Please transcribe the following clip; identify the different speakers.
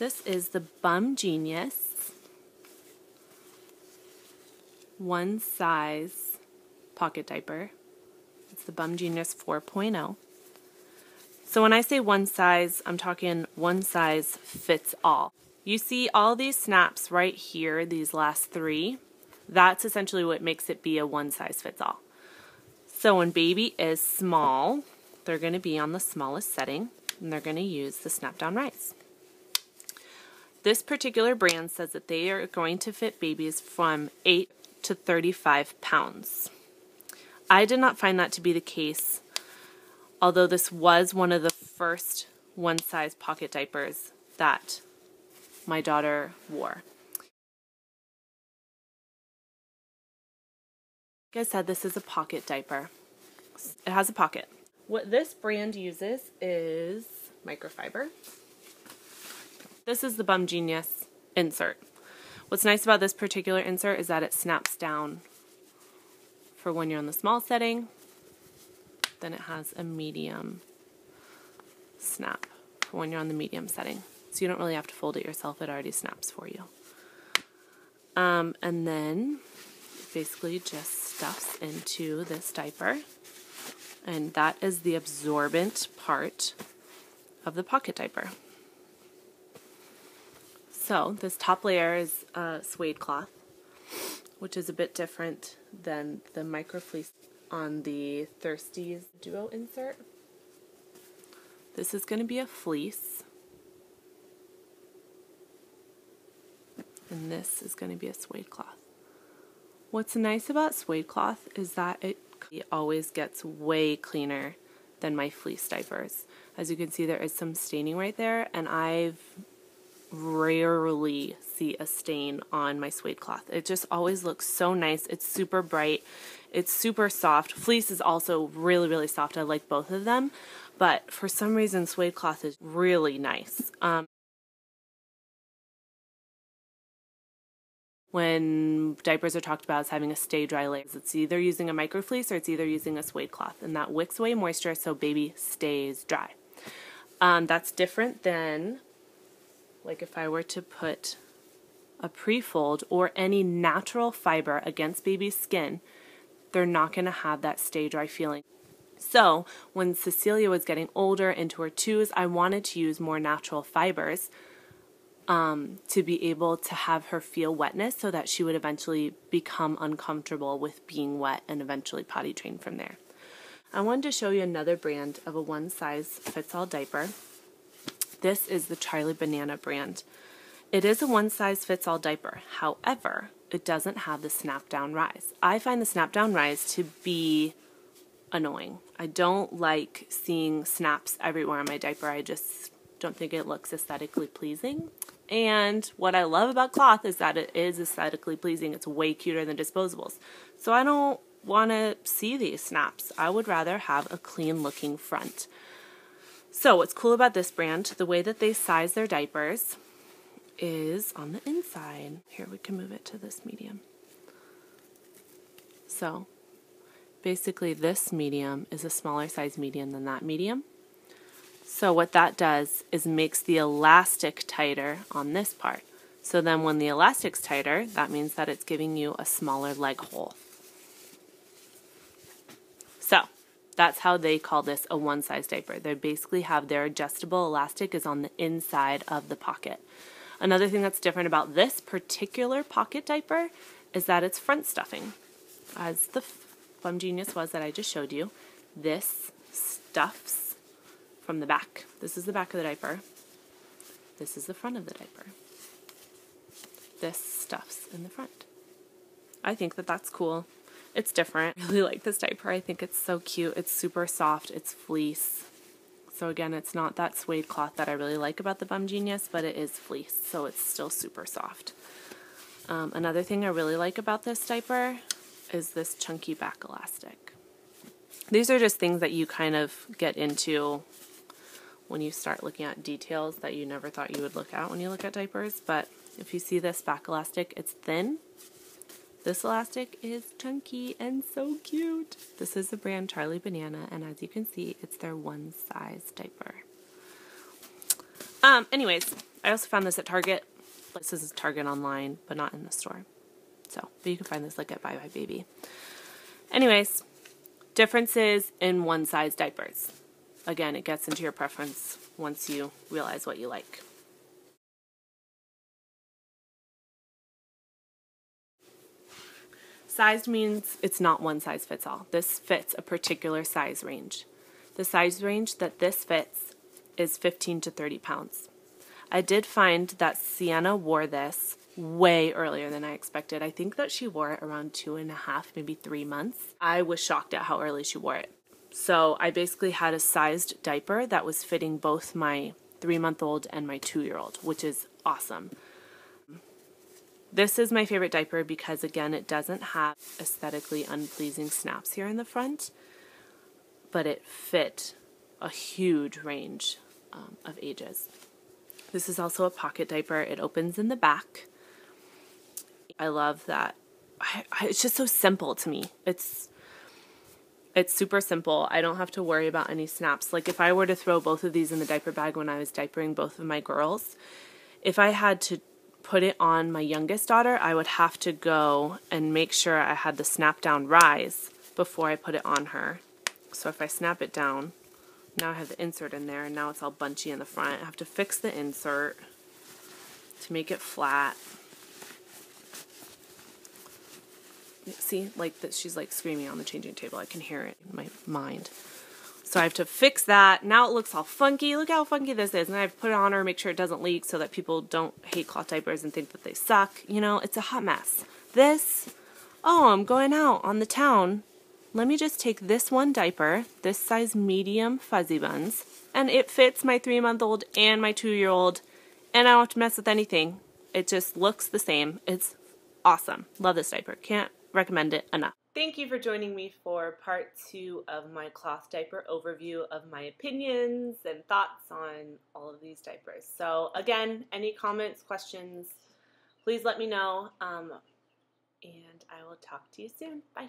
Speaker 1: This is the Bum Genius one size pocket diaper. It's the Bum Genius 4.0. So when I say one size, I'm talking one size fits all. You see all these snaps right here, these last three. That's essentially what makes it be a one size fits all. So when baby is small, they're going to be on the smallest setting, and they're going to use the snap down rise. This particular brand says that they are going to fit babies from 8 to 35 pounds. I did not find that to be the case, although this was one of the first one size pocket diapers that my daughter wore. Like I said, this is a pocket diaper. It has a pocket. What this brand uses is microfiber. This is the Bum Genius insert. What's nice about this particular insert is that it snaps down for when you're in the small setting. Then it has a medium snap for when you're on the medium setting. So you don't really have to fold it yourself. It already snaps for you. And then basically just stuffs into this diaper. And that is the absorbent part of the pocket diaper. So this top layer is suede cloth, which is a bit different than the microfleece on the Thirsties Duo insert. This is going to be a fleece. And this is going to be a suede cloth. What's nice about suede cloth is that it always gets way cleaner than my fleece diapers. As you can see, there is some staining right there, and I've rarely see a stain on my suede cloth. It just always looks so nice. It's super bright. It's super soft. Fleece is also really, really soft. I like both of them, but for some reason, suede cloth is really nice. When diapers are talked about as having a stay dry layer, it's either using a microfleece or it's either using a suede cloth, and that wicks away moisture so baby stays dry. That's different than like if I were to put a pre-fold or any natural fiber against baby's skin, they're not going to have that stay dry feeling. So when Cecilia was getting older into her 2s, I wanted to use more natural fibers to be able to have her feel wetness so that she would eventually become uncomfortable with being wet and eventually potty train from there. I wanted to show you another brand of a one size fits all diaper. This is the Charlie Banana brand. It is a one size fits all diaper. However, it doesn't have the snap down rise. I find the snap down rise to be annoying. I don't like seeing snaps everywhere on my diaper. I just don't think it looks aesthetically pleasing. And what I love about cloth is that it is aesthetically pleasing. It's way cuter than disposables. So I don't want to see these snaps. I would rather have a clean looking front. So what's cool about this brand, the way that they size their diapers is on the inside. Here, we can move it to this medium. So basically this medium is a smaller size medium than that medium. So what that does is makes the elastic tighter on this part. So then when the elastic's tighter, that means that it's giving you a smaller leg hole. So that's how they call this a one size diaper. They basically have their adjustable elastic is on the inside of the pocket. Another thing that's different about this particular pocket diaper is that it's front stuffing. As the Bum Genius was that I just showed you, this stuffs from the back. This is the back of the diaper. This is the front of the diaper. This stuffs in the front. I think that that's cool. It's different. I really like this diaper. I think it's so cute. It's super soft. It's fleece. So again, it's not that suede cloth that I really like about the Bum Genius, but it is fleece, so it's still super soft. Another thing I really like about this diaper is this chunky back elastic. These are just things that you kind of get into when you start looking at details that you never thought you would look at when you look at diapers. But if you see this back elastic, it's thin. This elastic is chunky and so cute. This is the brand Charlie Banana, and as you can see, it's their one size diaper. Anyways, I also found this at Target. This is Target online, but not in the store. So, but you can find this like at Bye Bye Baby. Anyways, differences in one size diapers. Again, it gets into your preference once you realize what you like. Sized means it's not one size fits all. This fits a particular size range. The size range that this fits is 15 to 30 pounds. I did find that Sienna wore this way earlier than I expected. I think that she wore it around 2.5, maybe 3 months. I was shocked at how early she wore it. So I basically had a sized diaper that was fitting both my 3-month-old and my 2-year-old, which is awesome. This is my favorite diaper because, again, it doesn't have aesthetically unpleasing snaps here in the front, but it fit a huge range of ages. This is also a pocket diaper. It opens in the back. I love that. It's just so simple to me. It's super simple. I don't have to worry about any snaps. Like if I were to throw both of these in the diaper bag when I was diapering both of my girls, if I had to put it on my youngest daughter, I would have to go and make sure I had the snap down rise before I put it on her. So if I snap it down, now I have the insert in there and now it's all bunchy in the front. I have to fix the insert to make it flat. See, like that, she's like screaming on the changing table. I can hear it in my mind. So I have to fix that. Now it looks all funky. Look how funky this is. And I have to put it on her, make sure it doesn't leak so that people don't hate cloth diapers and think that they suck. You know, it's a hot mess. This, oh, I'm going out on the town. Let me just take this one diaper, this size medium fuzzy buns, and it fits my 3-month-old and my 2-year-old, and I don't have to mess with anything. It just looks the same. It's awesome. Love this diaper. Can't recommend it enough. Thank you for joining me for part 2 of my cloth diaper overview of my opinions and thoughts on all of these diapers. So again, any comments, questions, please let me know, and I will talk to you soon. Bye.